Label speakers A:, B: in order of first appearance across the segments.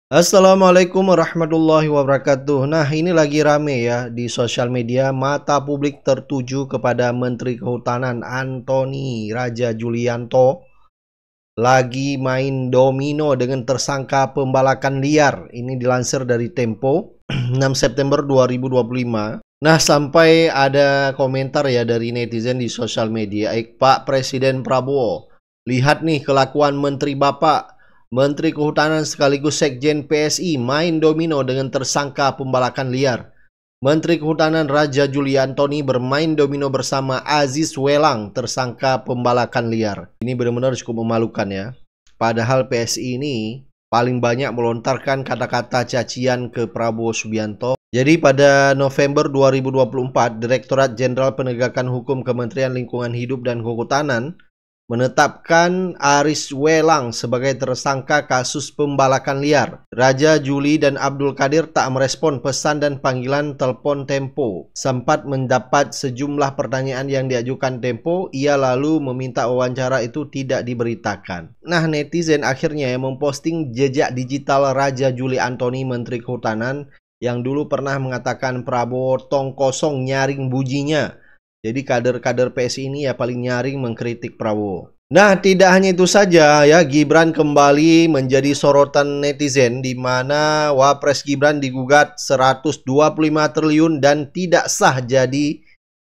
A: Assalamualaikum warahmatullahi wabarakatuh. Nah, ini lagi rame ya di sosial media. Mata publik tertuju kepada Menteri Kehutanan Antoni Raja Julianto lagi main domino dengan tersangka pembalakan liar. Ini dilansir dari Tempo 6 September 2025. Nah, sampai ada komentar ya dari netizen di sosial media. Pak Presiden Prabowo, lihat nih kelakuan Menteri Bapak. Menteri Kehutanan sekaligus Sekjen PSI main domino dengan tersangka pembalakan liar. Menteri Kehutanan Raja Julianto bermain domino bersama Aziz Welang, tersangka pembalakan liar. Ini benar-benar cukup memalukan ya. Padahal PSI ini paling banyak melontarkan kata-kata cacian ke Prabowo Subianto. Jadi pada November 2024, Direktorat Jenderal Penegakan Hukum Kementerian Lingkungan Hidup dan Kehutanan menetapkan Aziz Welang sebagai tersangka kasus pembalakan liar. Raja Juli dan Abdul Qadir tak merespon pesan dan panggilan telepon Tempo. Sempat mendapat sejumlah pertanyaan yang diajukan Tempo, ia lalu meminta wawancara itu tidak diberitakan. Nah, netizen akhirnya memposting jejak digital Raja Juli Antoni, Menteri Kehutanan, yang dulu pernah mengatakan Prabowo tong kosong nyaring bujinya. Jadi kader-kader PSI ini ya paling nyaring mengkritik Prabowo. Nah, tidak hanya itu saja ya, Gibran kembali menjadi sorotan netizen di mana Wapres Gibran digugat 125 triliun dan tidak sah jadi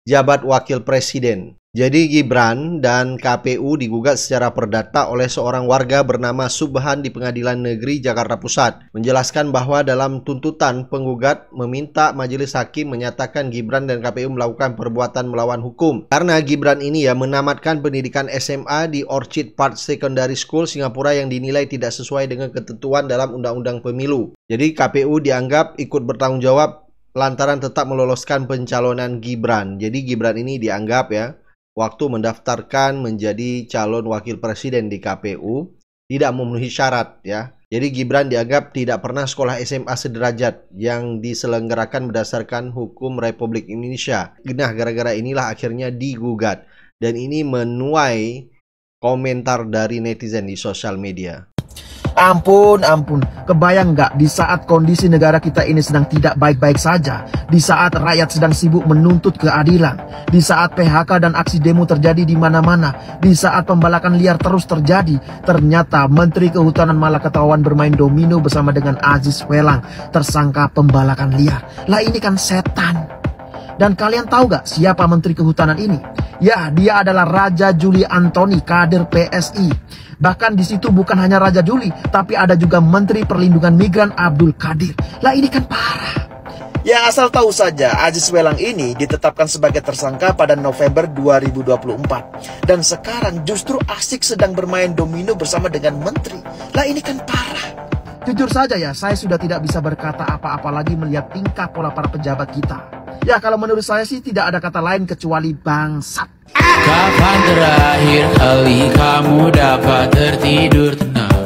A: jabat wakil presiden. Jadi Gibran dan KPU digugat secara perdata oleh seorang warga bernama Subhan di Pengadilan Negeri Jakarta Pusat. Menjelaskan bahwa dalam tuntutan penggugat meminta majelis hakim menyatakan Gibran dan KPU melakukan perbuatan melawan hukum. Karena Gibran ini ya menamatkan pendidikan SMA di Orchid Park Secondary School Singapura yang dinilai tidak sesuai dengan ketentuan dalam Undang-Undang Pemilu. Jadi KPU dianggap ikut bertanggung jawab lantaran tetap meloloskan pencalonan Gibran. Jadi Gibran ini dianggap ya waktu mendaftarkan menjadi calon wakil presiden di KPU tidak memenuhi syarat ya. Jadi Gibran dianggap tidak pernah sekolah SMA sederajat yang diselenggarakan berdasarkan hukum Republik Indonesia. Nah, gara-gara inilah akhirnya digugat. Dan ini menuai komentar dari netizen di sosial media.
B: Ampun, kebayang nggak di saat kondisi negara kita ini sedang tidak baik-baik saja, di saat rakyat sedang sibuk menuntut keadilan, di saat PHK dan aksi demo terjadi di mana-mana, di saat pembalakan liar terus terjadi, ternyata Menteri Kehutanan malah ketahuan bermain domino bersama dengan Aziz Welang, tersangka pembalakan liar. Lah ini kan setan. Dan kalian tahu gak siapa Menteri Kehutanan ini? Ya, dia adalah Raja Juli Antoni, kader PSI. Bahkan di situ bukan hanya Raja Juli, tapi ada juga Menteri Perlindungan Migran Abdul Qadir. Lah ini kan parah.
C: Ya, asal tahu saja, Aziz Welang ini ditetapkan sebagai tersangka pada November 2024. Dan sekarang justru asik sedang bermain domino bersama dengan menteri. Lah ini kan parah.
B: Jujur saja ya, saya sudah tidak bisa berkata apa-apa lagi melihat tingkah pola para pejabat kita. Ya, kalau menurut saya sih tidak ada kata lain kecuali bangsat.
D: Kapan terakhir kali kamu dapat tertidur tenang?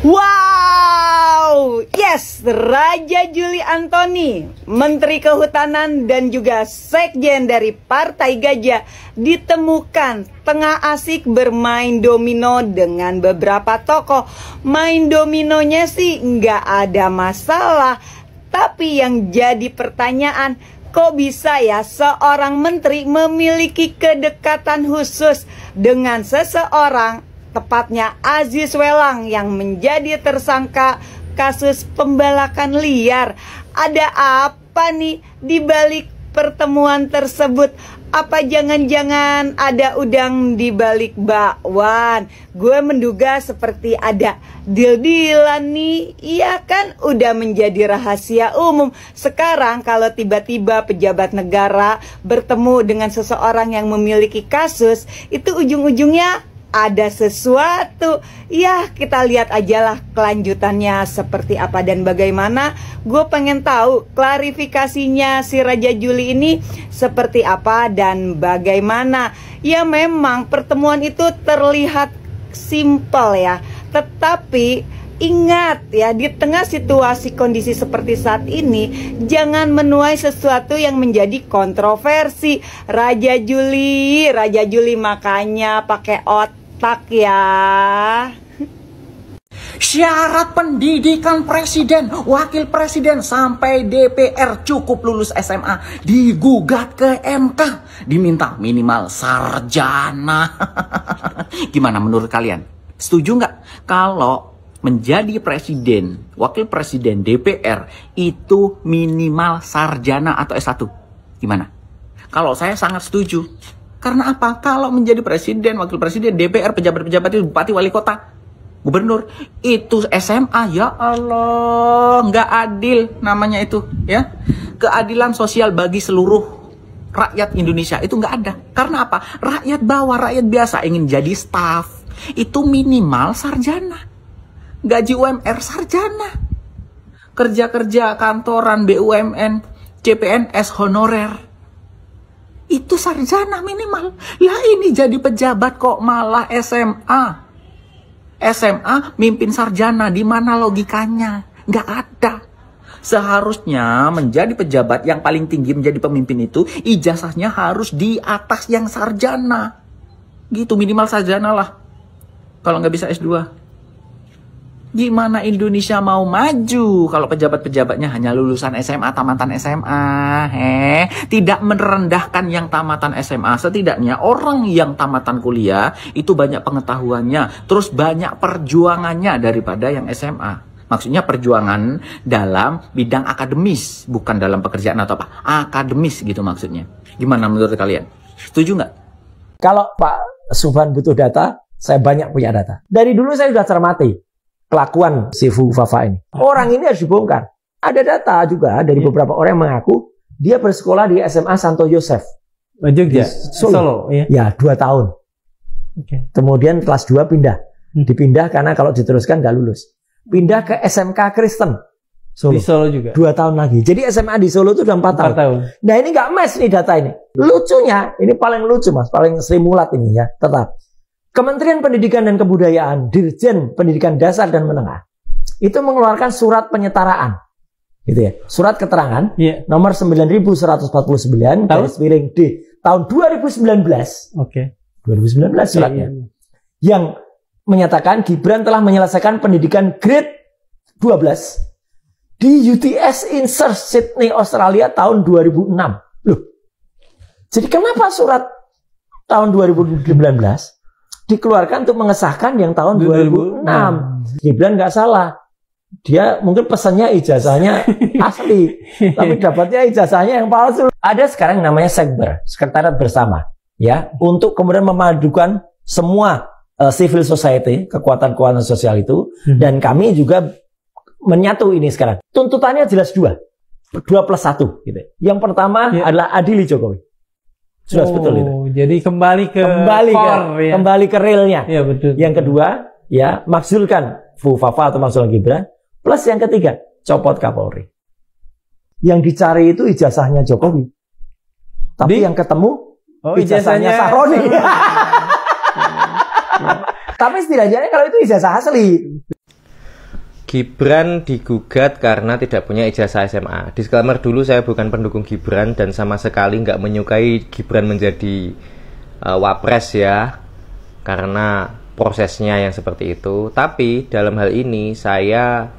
E: Wow, yes, Raja Juli Antoni, Menteri Kehutanan dan juga Sekjen dari Partai Gajah ditemukan tengah asik bermain domino dengan beberapa tokoh. Main dominonya sih nggak ada masalah, tapi yang jadi pertanyaan, kok bisa ya seorang menteri memiliki kedekatan khusus dengan seseorang, tepatnya Aziz Welang yang menjadi tersangka kasus pembalakan liar. Ada apa nih di balik pertemuan tersebut? Apa jangan-jangan ada udang di balik bakwan? Gue menduga seperti ada deal-dealan nih. Iya kan, udah menjadi rahasia umum. Sekarang kalau tiba-tiba pejabat negara bertemu dengan seseorang yang memiliki kasus, itu ujung-ujungnya ada sesuatu. Ya, kita lihat aja lah kelanjutannya seperti apa dan bagaimana. Gue pengen tahu klarifikasinya si Raja Juli ini seperti apa dan bagaimana. Ya, memang pertemuan itu terlihat simpel ya, tetapi ingat ya, di tengah situasi kondisi seperti saat ini, jangan menuai sesuatu yang menjadi kontroversi. Raja Juli makanya pakai otak ya.
F: Syarat pendidikan presiden, wakil presiden sampai DPR cukup lulus SMA, digugat ke MK, diminta minimal sarjana. Gimana menurut kalian? Setuju nggak kalau menjadi presiden, wakil presiden DPR itu minimal sarjana atau S1? Gimana? Kalau saya sangat setuju. Karena apa? Kalau menjadi presiden, wakil presiden, DPR, pejabat-pejabat itu, bupati, wali kota, gubernur, itu SMA, ya Allah, nggak adil namanya itu, ya. Keadilan sosial bagi seluruh rakyat Indonesia itu nggak ada. Karena apa? Rakyat bawah, rakyat biasa ingin jadi staf, itu minimal sarjana. Gaji UMR sarjana. Kerja-kerja kantoran BUMN, CPNS honorer, itu sarjana minimal. Lah ini jadi pejabat kok malah SMA. SMA mimpin sarjana, di mana logikanya? Nggak ada. Seharusnya menjadi pejabat yang paling tinggi, menjadi pemimpin itu ijazahnya harus di atas yang sarjana. Gitu, minimal sarjana lah. Kalau nggak bisa S2. Gimana Indonesia mau maju kalau pejabat-pejabatnya hanya lulusan SMA, tamatan SMA? Tidak merendahkan yang tamatan SMA. Setidaknya orang yang tamatan kuliah itu banyak pengetahuannya, terus banyak perjuangannya daripada yang SMA. Maksudnya perjuangan dalam bidang akademis, bukan dalam pekerjaan atau apa. Akademis gitu maksudnya. Gimana menurut kalian? Setuju nggak?
G: Kalau Pak Subhan butuh data, saya banyak punya data. Dari dulu saya sudah cermati kelakuan si Fufafa ini. Orang ini harus dibongkar. Ada data juga dari beberapa orang yang mengaku dia bersekolah di SMA Santo Yosef.
H: Jogja,
G: Solo. Ya, 2 tahun. Kemudian kelas 2 pindah. Dipindah karena kalau diteruskan nggak lulus. Pindah ke SMK Kristen.
H: Di Solo juga.
G: 2 tahun lagi. Jadi SMA di Solo itu udah 4 tahun. Nah ini nggak mes nih data ini. Lucunya, ini paling lucu mas, paling Sri Mulat ini ya, tetap. Kementerian Pendidikan dan Kebudayaan, Dirjen Pendidikan Dasar dan Menengah, itu mengeluarkan surat penyetaraan, gitu ya, surat keterangan nomor 9149 garis miring D tahun 2019, 2019 suratnya, yang menyatakan Gibran telah menyelesaikan pendidikan grade 12 di UTS Insert Sydney Australia tahun 2006. Loh, jadi kenapa surat tahun 2019 dikeluarkan untuk mengesahkan yang tahun 2006. Gibran nggak salah. Dia mungkin pesannya ijazahnya asli, tapi dapatnya ijazahnya yang palsu. Ada sekarang namanya Sekber, Sekretariat Bersama, ya, untuk kemudian memadukan semua civil society, kekuatan-kekuatan sosial itu, dan kami juga menyatu ini sekarang. Tuntutannya jelas 2 + 1, gitu. Yang pertama adalah adili Jokowi. Sudah betul itu.
H: Jadi kembali ke realnya. Ya, betul.
G: Yang kedua, ya, makzulkan Fufafa atau makzulkan Gibran. Plus yang ketiga, copot Kapolri. Yang dicari itu ijazahnya Jokowi. Tapi yang ketemu ijazahnya Sahroni. Tapi setidaknya kalau itu ijazah asli.
I: Gibran digugat karena tidak punya ijazah SMA. Disclaimer dulu, saya bukan pendukung Gibran dan sama sekali nggak menyukai Gibran menjadi wapres ya, karena prosesnya yang seperti itu. Tapi dalam hal ini saya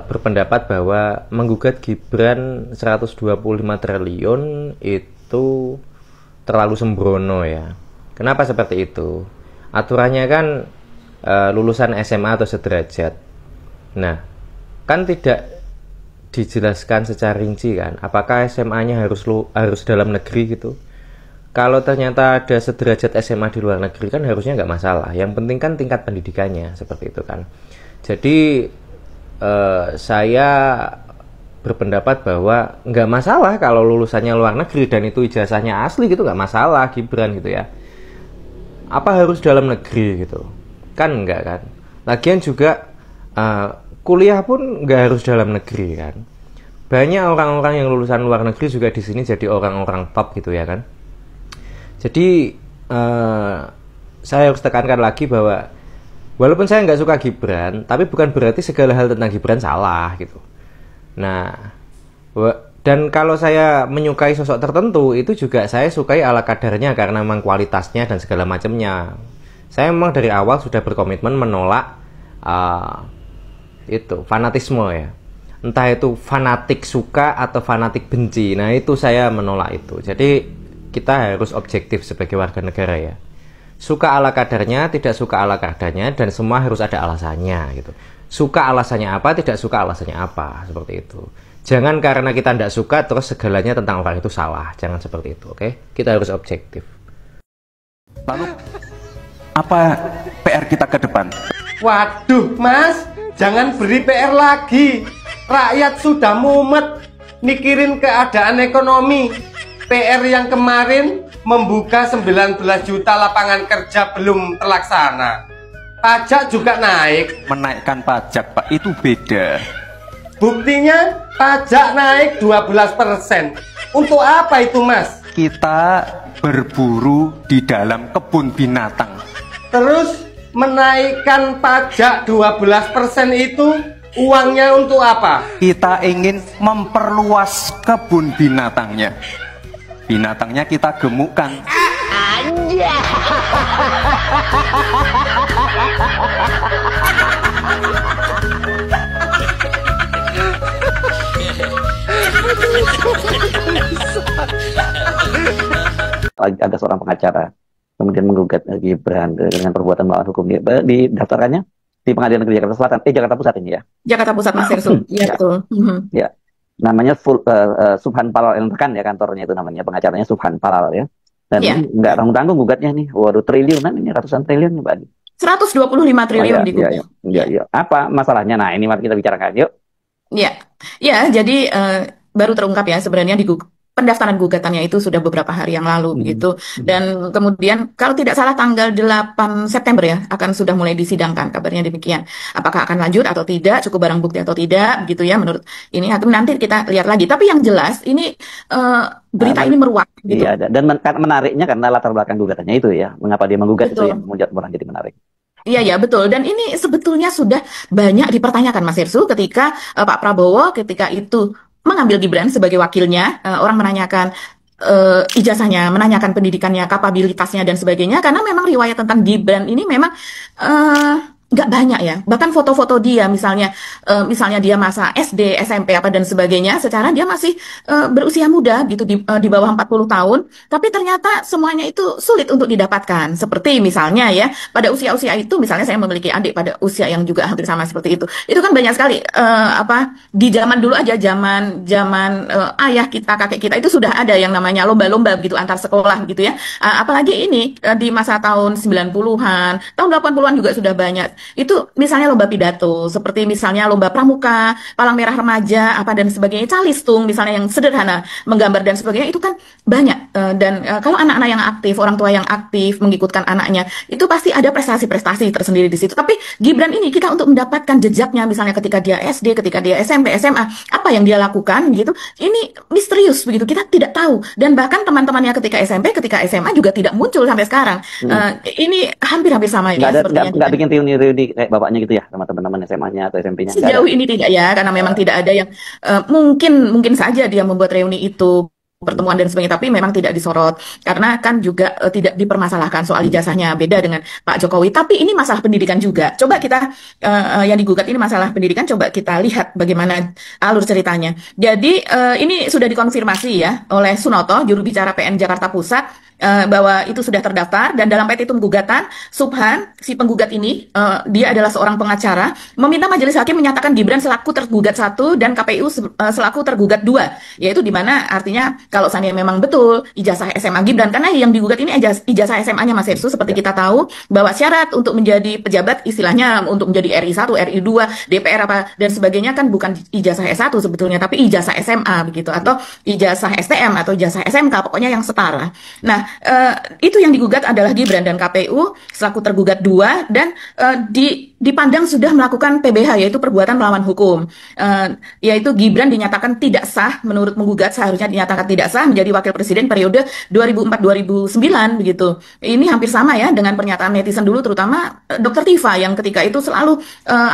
I: berpendapat bahwa menggugat Gibran 125 triliun itu terlalu sembrono ya. Kenapa seperti itu? Aturannya kan lulusan SMA atau sederajat. Nah, kan tidak dijelaskan secara rinci kan, apakah SMA-nya harus dalam negeri gitu. Kalau ternyata ada sederajat SMA di luar negeri kan harusnya nggak masalah. Yang penting kan tingkat pendidikannya, seperti itu kan. Jadi saya berpendapat bahwa nggak masalah kalau lulusannya luar negeri dan itu ijazahnya asli gitu, nggak masalah Gibran gitu ya. Apa harus dalam negeri gitu? Kan enggak kan. Lagian juga kuliah pun nggak harus dalam negeri kan. Banyak orang-orang yang lulusan luar negeri juga di sini jadi orang-orang top gitu ya kan. Jadi saya harus tekankan lagi bahwa walaupun saya nggak suka Gibran, tapi bukan berarti segala hal tentang Gibran salah gitu. Nah, dan kalau saya menyukai sosok tertentu itu juga saya sukai ala kadarnya karena memang kualitasnya dan segala macamnya. Saya memang dari awal sudah berkomitmen menolak itu fanatisme ya, entah itu fanatik suka atau fanatik benci. Nah itu saya menolak itu. Jadi kita harus objektif sebagai warga negara ya, suka ala kadarnya, tidak suka ala kadarnya, dan semua harus ada alasannya gitu. Suka alasannya apa, tidak suka alasannya apa, seperti itu. Jangan karena kita tidak suka terus segalanya tentang orang itu salah, jangan seperti itu, oke? Kita harus objektif.
J: Lalu apa PR kita ke depan?
K: Waduh Mas, jangan beri PR lagi. Rakyat sudah mumet mikirin keadaan ekonomi. PR yang kemarin membuka 19 juta lapangan kerja belum terlaksana. Pajak juga naik.
J: Menaikkan pajak Pak, itu beda.
K: Buktinya pajak naik 12%. Untuk apa itu Mas?
J: Kita berburu di dalam kebun binatang.
K: Terus menaikkan pajak 12% itu uangnya untuk apa?
J: Kita ingin memperluas kebun binatangnya. Binatangnya kita gemukkan.
L: Ada seorang pengacara kemudian menggugat Gibran dengan perbuatan melawan hukum. Didaftarkannya di Pengadilan Negeri Jakarta Selatan, Jakarta Pusat ini ya.
M: Jakarta Pusat Mas Hersul. Iya betul.
L: Ya. Namanya Subhan Palal Rekan ya kantornya itu namanya, pengacaranya Subhan Palal ya. Dan ini nggak tanggung-tanggung gugatnya nih. Waduh, triliunan ini, ratusan triliun nih Pak Adi.
M: 125 triliun digugat.
L: Iya. Apa masalahnya? Nah, ini mari kita bicarakan yuk.
M: Ya, jadi baru terungkap ya sebenarnya pendaftaran gugatannya itu sudah beberapa hari yang lalu begitu. Dan kemudian kalau tidak salah tanggal 8 September ya akan sudah mulai disidangkan, kabarnya demikian. Apakah akan lanjut atau tidak, cukup barang bukti atau tidak begitu ya menurut ini hakim, nanti kita lihat lagi. Tapi yang jelas ini berita ini meruak gitu.
L: Iya, dan menariknya karena latar belakang gugatannya itu ya. Mengapa dia menggugat itu yang membuat orang jadi menarik.
M: Iya, betul. Dan ini sebetulnya sudah banyak dipertanyakan Mas Hersul ketika Pak Prabowo ketika itu mengambil Gibran sebagai wakilnya, orang menanyakan ijazahnya, menanyakan pendidikannya, kapabilitasnya dan sebagainya, karena memang riwayat tentang Gibran ini memang nggak banyak ya. Bahkan foto-foto dia misalnya dia masa SD, SMP apa dan sebagainya, secara dia masih berusia muda gitu di bawah 40 tahun, tapi ternyata semuanya itu sulit untuk didapatkan. Seperti misalnya ya, pada usia-usia itu misalnya saya memiliki adik pada usia yang juga hampir sama seperti itu. Itu kan banyak sekali di zaman dulu aja, zaman ayah kita, kakek kita itu sudah ada yang namanya lomba-lomba begitu antar sekolah gitu ya. Apalagi ini di masa tahun 90-an, tahun 80-an juga sudah banyak. Itu misalnya lomba pidato, seperti misalnya lomba pramuka, palang merah remaja, apa dan sebagainya, calistung misalnya yang sederhana, menggambar dan sebagainya, itu kan banyak. Dan kalau anak-anak yang aktif, orang tua yang aktif mengikutkan anaknya, itu pasti ada prestasi-prestasi tersendiri di situ. Tapi Gibran ini kita untuk mendapatkan jejaknya, misalnya ketika dia SD, ketika dia SMP, SMA, apa yang dia lakukan gitu, ini misterius begitu, kita tidak tahu. Dan bahkan teman-temannya ketika SMP, ketika SMA juga tidak muncul sampai sekarang. Ini hampir-hampir sama ya.
L: Nggak bikin reuni kayak bapaknya gitu ya sama teman-teman SMA-nya atau SMP-nya?
M: Sejauh ini tidak ya, karena memang tidak ada yang mungkin saja dia membuat reuni itu, pertemuan dan sebagainya, tapi memang tidak disorot karena kan juga tidak dipermasalahkan soal ijazahnya, beda dengan Pak Jokowi. Tapi ini masalah pendidikan juga. Coba kita yang digugat ini masalah pendidikan, coba kita lihat bagaimana alur ceritanya. Jadi ini sudah dikonfirmasi ya oleh Sunoto, juru bicara PN Jakarta Pusat, bahwa itu sudah terdaftar, dan dalam petitum gugatan Subhan, si penggugat ini dia adalah seorang pengacara, meminta majelis hakim menyatakan Gibran selaku tergugat 1 dan KPU selaku tergugat 2, yaitu di mana artinya kalau seandainya memang betul ijazah SMA Gibran, karena yang digugat ini ijazah SMA-nya Mas Hersu, seperti kita tahu bahwa syarat untuk menjadi pejabat istilahnya untuk menjadi RI 1, RI 2, DPR apa dan sebagainya kan bukan ijazah S1 sebetulnya, tapi ijazah SMA begitu, atau ijazah STM atau ijazah SMK, pokoknya yang setara. Nah, itu yang digugat adalah Gibran, dan KPU selaku tergugat 2 dan dipandang sudah melakukan PBH, yaitu perbuatan melawan hukum, yaitu Gibran dinyatakan tidak sah menurut menggugat, seharusnya dinyatakan tidak sah menjadi wakil presiden periode 2004-2009 begitu. Ini hampir sama ya dengan pernyataan netizen dulu, terutama Dr. Tifa yang ketika itu selalu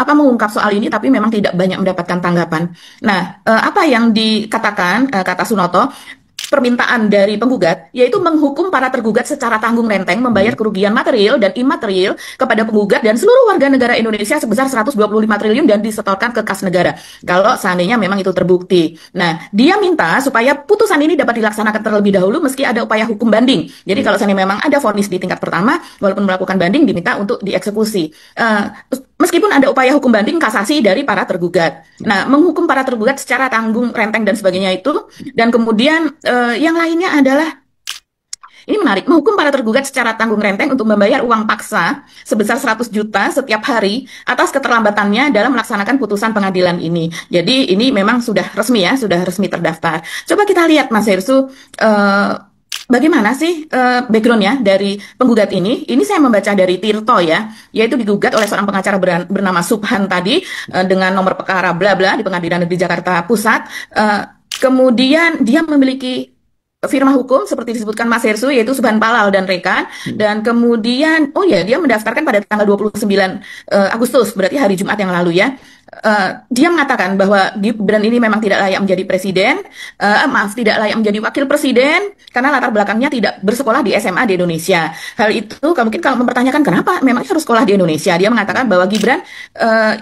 M: mengungkap soal ini, tapi memang tidak banyak mendapatkan tanggapan. Nah, apa yang dikatakan kata Sunoto, permintaan dari penggugat, yaitu menghukum para tergugat secara tanggung-renteng membayar kerugian material dan imaterial kepada penggugat dan seluruh warga negara Indonesia sebesar 125 triliun dan disetorkan ke kas negara kalau seandainya memang itu terbukti. Nah, dia minta supaya putusan ini dapat dilaksanakan terlebih dahulu meski ada upaya hukum banding. Jadi kalau seandainya memang ada vonis di tingkat pertama, walaupun melakukan banding diminta untuk dieksekusi. Meskipun ada upaya hukum banding kasasi dari para tergugat. Nah, menghukum para tergugat secara tanggung renteng dan sebagainya itu, dan kemudian yang lainnya adalah, ini menarik, menghukum para tergugat secara tanggung renteng untuk membayar uang paksa sebesar 100 juta setiap hari atas keterlambatannya dalam melaksanakan putusan pengadilan ini. Jadi ini memang sudah resmi ya, sudah resmi terdaftar. Coba kita lihat Mas Hersu, bagaimana sih backgroundnya dari penggugat ini? Ini saya membaca dari Tirto ya, yaitu digugat oleh seorang pengacara bernama Subhan tadi dengan nomor perkara bla bla di Pengadilan Negeri Jakarta Pusat. Kemudian dia memiliki firma hukum seperti disebutkan Mas Hersu, yaitu Subhan Palal dan rekan. Dan kemudian, oh ya, dia mendaftarkan pada tanggal 29 Agustus, berarti hari Jumat yang lalu ya. Dia mengatakan bahwa Gibran ini memang tidak layak menjadi presiden, tidak layak menjadi wakil presiden karena latar belakangnya tidak bersekolah di SMA di Indonesia. Hal itu mungkin kalau mempertanyakan kenapa memang harus sekolah di Indonesia, dia mengatakan bahwa Gibran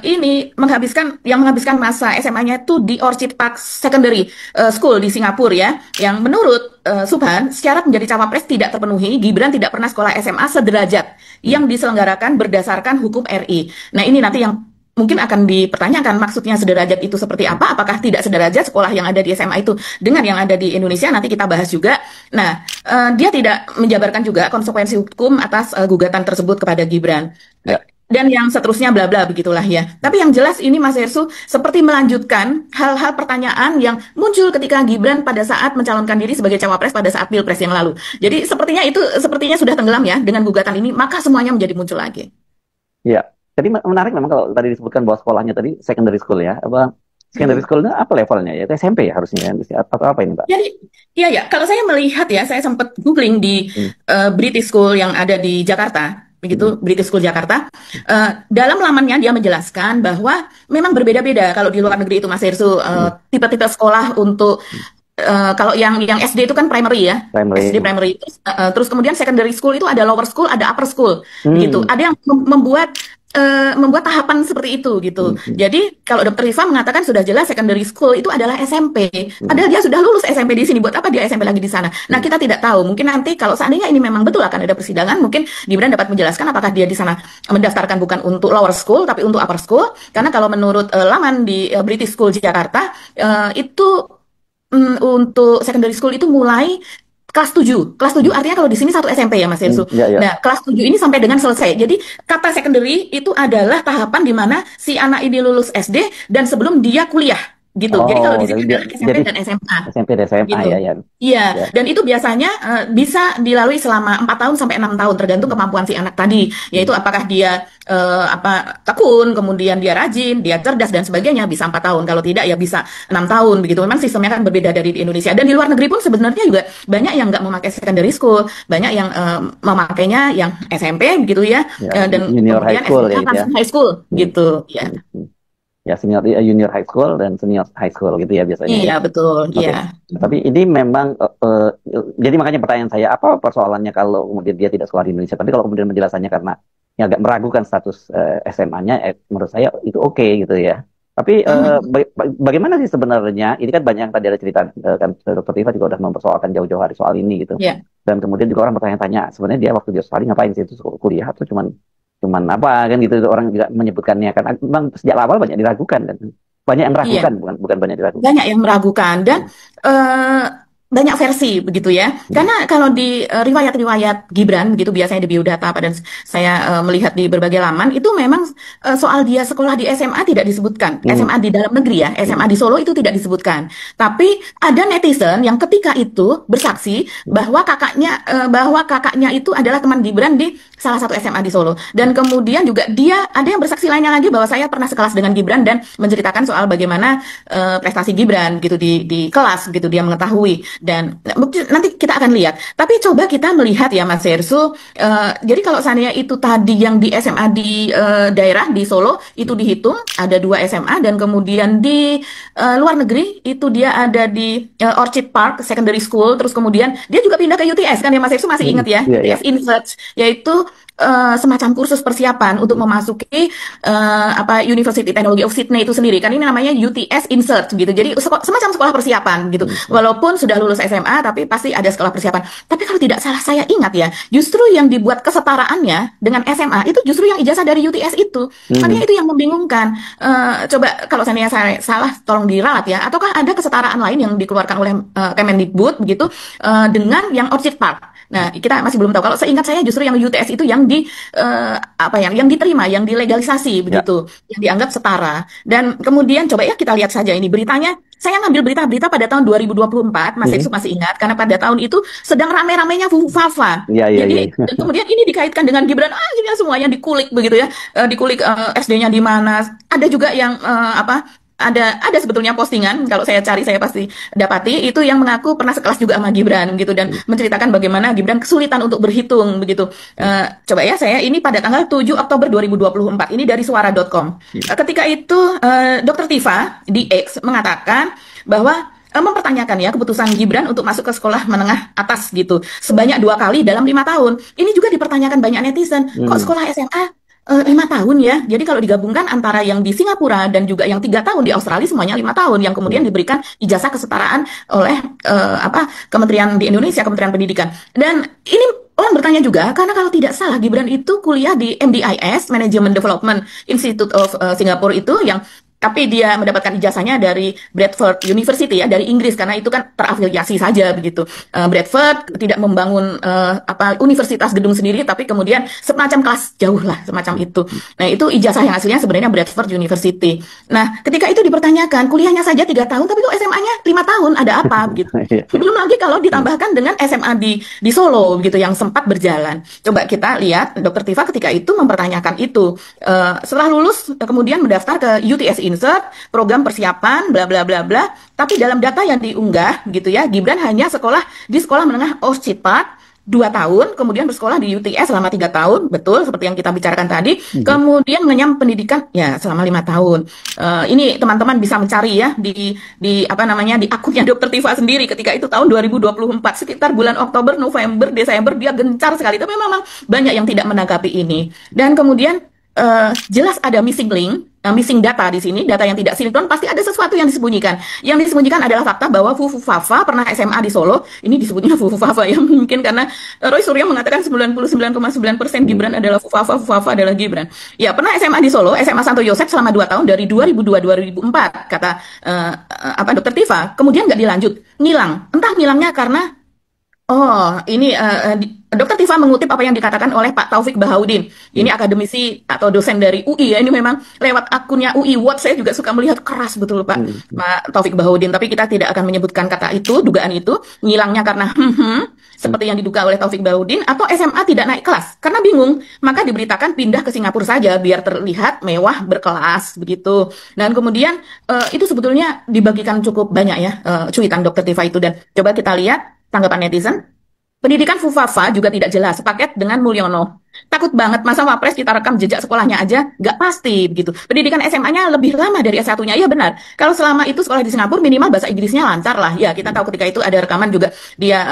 M: ini menghabiskan masa SMA-nya itu di Orchid Park Secondary School di Singapura ya, yang menurut Subhan syarat menjadi cawapres tidak terpenuhi. Gibran tidak pernah sekolah SMA sederajat yang diselenggarakan berdasarkan hukum RI. Nah, ini nanti yang mungkin akan dipertanyakan maksudnya sederajat itu seperti apa, apakah tidak sederajat sekolah yang ada di SMA itu dengan yang ada di Indonesia, nanti kita bahas juga. Nah, dia tidak menjabarkan juga konsekuensi hukum atas gugatan tersebut kepada Gibran. Ya. Dan yang seterusnya bla bla begitulah ya. Tapi yang jelas ini Mas Hersu seperti melanjutkan hal-hal pertanyaan yang muncul ketika Gibran pada saat mencalonkan diri sebagai cawapres pada saat Pilpres yang lalu. Jadi sepertinya sudah tenggelam ya dengan gugatan ini, maka semuanya menjadi muncul lagi.
L: Iya. Jadi menarik memang kalau tadi disebutkan bahwa sekolahnya tadi secondary school ya, apa secondary schoolnya apa levelnya ya? Itu SMP ya harusnya atau apa ini Pak?
M: Jadi ya kalau saya melihat ya, saya sempat googling di British School yang ada di Jakarta, begitu British School Jakarta. Dalam lamannya dia menjelaskan bahwa memang berbeda-beda kalau di luar negeri itu Mas Hersu, tipe-tipe sekolah untuk kalau yang SD itu kan primary ya, SD primary. Terus kemudian secondary school itu ada lower school, ada upper school, gitu. Ada yang membuat tahapan seperti itu gitu. Jadi kalau Dr. Rifa mengatakan sudah jelas secondary school itu adalah SMP. Padahal dia sudah lulus SMP di sini, buat apa dia SMP lagi di sana? Nah, kita tidak tahu. Mungkin nanti kalau seandainya ini memang betul akan ada persidangan, mungkin Gibran dapat menjelaskan apakah dia di sana mendaftarkan bukan untuk lower school tapi untuk upper school. Karena kalau menurut laman di British School Jakarta itu untuk secondary school itu mulai kelas 7. Kelas 7 artinya kalau di sini 1 SMP ya Mas Hersu. Nah, kelas 7 ini sampai dengan selesai. Jadi kata secondary itu adalah tahapan di mana si anak ini lulus SD dan sebelum dia kuliah gitu. Jadi kalau di sini adalah SMP dan SMA.
L: SMP dan SMA gitu.
M: Iya, dan itu biasanya bisa dilalui selama 4 tahun sampai 6 tahun tergantung kemampuan si anak tadi, yaitu apakah dia tekun, kemudian dia rajin, dia cerdas dan sebagainya, bisa 4 tahun. Kalau tidak ya bisa 6 tahun begitu. Memang sistemnya kan berbeda dari di Indonesia. Dan di luar negeri pun sebenarnya juga banyak yang nggak memakai secondary school, banyak yang memakainya yang SMP begitu ya, dan
L: junior
M: kemudian
L: high school,
M: high school gitu ya.
L: Ya, junior high school dan senior high school gitu ya biasanya.
M: Iya, betul. Iya.
L: Tapi ini memang jadi makanya pertanyaan saya, apa persoalannya kalau kemudian dia tidak sekolah di Indonesia? Tapi kalau kemudian penjelasannya karena agak meragukan status SMA-nya, menurut saya itu oke gitu ya. Tapi bagaimana sih sebenarnya? Ini kan banyak yang tadi ada cerita, kan Dr. Tifa juga udah mempersoalkan jauh-jauh hari soal ini gitu. Yeah. Dan kemudian juga orang bertanya-tanya, sebenarnya dia waktu di Australia ngapain sih, itu kuliah atau cuman apa kan gitu, orang juga menyebutkannya kan memang sejak awal banyak diragukan kan, banyak yang meragukan, bukan banyak diragukan,
M: banyak yang meragukan dan banyak versi begitu ya. Karena kalau di riwayat-riwayat Gibran begitu biasanya di biodata dan saya melihat di berbagai laman itu memang soal dia sekolah di SMA tidak disebutkan. SMA di dalam negeri ya, SMA di Solo itu tidak disebutkan. Tapi ada netizen yang ketika itu bersaksi bahwa kakaknya itu adalah teman Gibran di salah satu SMA di Solo. Dan kemudian juga dia ada yang bersaksi lainnya lagi bahwa saya pernah sekelas dengan Gibran dan menceritakan soal bagaimana prestasi Gibran gitu di kelas gitu, dia mengetahui. Dan nanti kita akan lihat. Tapi coba kita melihat ya Mas Hersu, jadi kalau seandainya itu tadi yang di SMA di daerah di Solo itu dihitung ada 2 SMA, dan kemudian di luar negeri itu dia ada di Orchid Park Secondary School, terus kemudian dia juga pindah ke UTS kan ya Mas Hersu, masih ingat ya, UTS Insert, yaitu semacam kursus persiapan untuk memasuki University Technology of Sydney itu sendiri, kan ini namanya UTS Insert gitu. Jadi semacam sekolah persiapan gitu. Walaupun sudah lulus SMA tapi pasti ada sekolah persiapan. Tapi kalau tidak salah saya ingat ya, justru yang dibuat kesetaraannya dengan SMA itu justru yang ijazah dari UTS itu. Makanya itu yang membingungkan. Coba kalau seandainya saya salah tolong diralat ya, ataukah ada kesetaraan lain yang dikeluarkan oleh Kemendikbud begitu dengan yang Orchid Park. Nah, kita masih belum tahu. Kalau seingat saya justru yang UTS itu yang yang diterima, yang dilegalisasi begitu, yang dianggap setara. Dan kemudian coba ya kita lihat saja ini beritanya. Saya ngambil berita-berita pada tahun 2024, Mas Eksu masih ingat, karena pada tahun itu sedang rame-ramenya Fufafa. Jadi dan kemudian ini dikaitkan dengan Gibran, ini semuanya dikulik begitu ya, dikulik SD-nya di mana. Ada juga yang ada sebetulnya postingan, kalau saya cari saya pasti dapati, itu yang mengaku pernah sekelas juga sama Gibran gitu, dan menceritakan bagaimana Gibran kesulitan untuk berhitung begitu. Coba ya, saya ini pada tanggal 7 Oktober 2024, ini dari suara.com. Ketika itu Dr. Tifa di X mengatakan bahwa mempertanyakan ya keputusan Gibran untuk masuk ke sekolah menengah atas gitu sebanyak 2 kali dalam 5 tahun. Ini juga dipertanyakan banyak netizen, kok sekolah SMA 5 tahun ya. Jadi kalau digabungkan antara yang di Singapura dan juga yang 3 tahun di Australia, semuanya 5 tahun yang kemudian diberikan ijazah kesetaraan oleh Kementerian di Indonesia, Kementerian Pendidikan. Dan ini orang bertanya juga, karena kalau tidak salah Gibran itu kuliah di MDIS, Management Development Institute of Singapore itu, yang tapi dia mendapatkan ijazahnya dari Bradford University ya, dari Inggris, karena itu kan terafiliasi saja begitu. Bradford tidak membangun universitas gedung sendiri, tapi kemudian semacam kelas jauh lah, semacam itu. Nah, itu ijazah yang aslinya sebenarnya Bradford University. Nah, ketika itu dipertanyakan, kuliahnya saja 3 tahun, tapi kok SMA-nya 5 tahun, ada apa begitu. Belum lagi kalau ditambahkan dengan SMA di Solo gitu yang sempat berjalan. Coba kita lihat Dr. Tifa ketika itu mempertanyakan itu. Setelah lulus kemudian mendaftar ke UTS Insert, program persiapan, bla bla bla bla. Tapi dalam data yang diunggah gitu ya, Gibran hanya sekolah di sekolah menengah Orchid Park 2 tahun, kemudian bersekolah di UTS selama 3 tahun, betul seperti yang kita bicarakan tadi. Kemudian mengenyam pendidikan ya selama 5 tahun. Ini teman-teman bisa mencari ya di akunnya Dr. Tifa sendiri ketika itu tahun 2024, sekitar bulan Oktober, November, Desember dia gencar sekali. Tapi memang banyak yang tidak menanggapi ini. Dan kemudian jelas ada missing link, missing data di sini, data yang tidak sinkron, pasti ada sesuatu yang disembunyikan. Yang disembunyikan adalah fakta bahwa Fufafa pernah SMA di Solo. Ini disebutnya Fufafa ya, mungkin karena Roy Suryo mengatakan 99,9% Gibran adalah Fufafa adalah Gibran. Ya, pernah SMA di Solo, SMA Santo Yosef selama 2 tahun dari 2002-2004 kata Dr. Tifa. Kemudian nggak dilanjut, ngilang. Entah ngilangnya karena ini Dr. Tifa mengutip apa yang dikatakan oleh Pak Taufik Bahaudin. Ini akademisi atau dosen dari UI ya. Ini memang lewat akunnya UI Watch saya juga suka melihat keras betul Pak Taufik Bahaudin. Tapi kita tidak akan menyebutkan kata itu, dugaan itu. Ngilangnya karena seperti yang diduga oleh Taufik Bahaudin, atau SMA tidak naik kelas karena bingung. Maka diberitakan pindah ke Singapura saja biar terlihat mewah berkelas begitu. Dan kemudian itu sebetulnya dibagikan cukup banyak ya cuitan Dr. Tifa itu. Dan coba kita lihat tanggapan netizen. Pendidikan Fufafa juga tidak jelas, sepaket dengan Mulyono. Takut banget masa Wapres kita rekam jejak sekolahnya aja, nggak pasti begitu. Pendidikan SMA-nya lebih lama dari S1-nya, ya benar. Kalau selama itu sekolah di Singapura minimal bahasa Inggrisnya lancar lah. Ya kita tahu ketika itu ada rekaman juga dia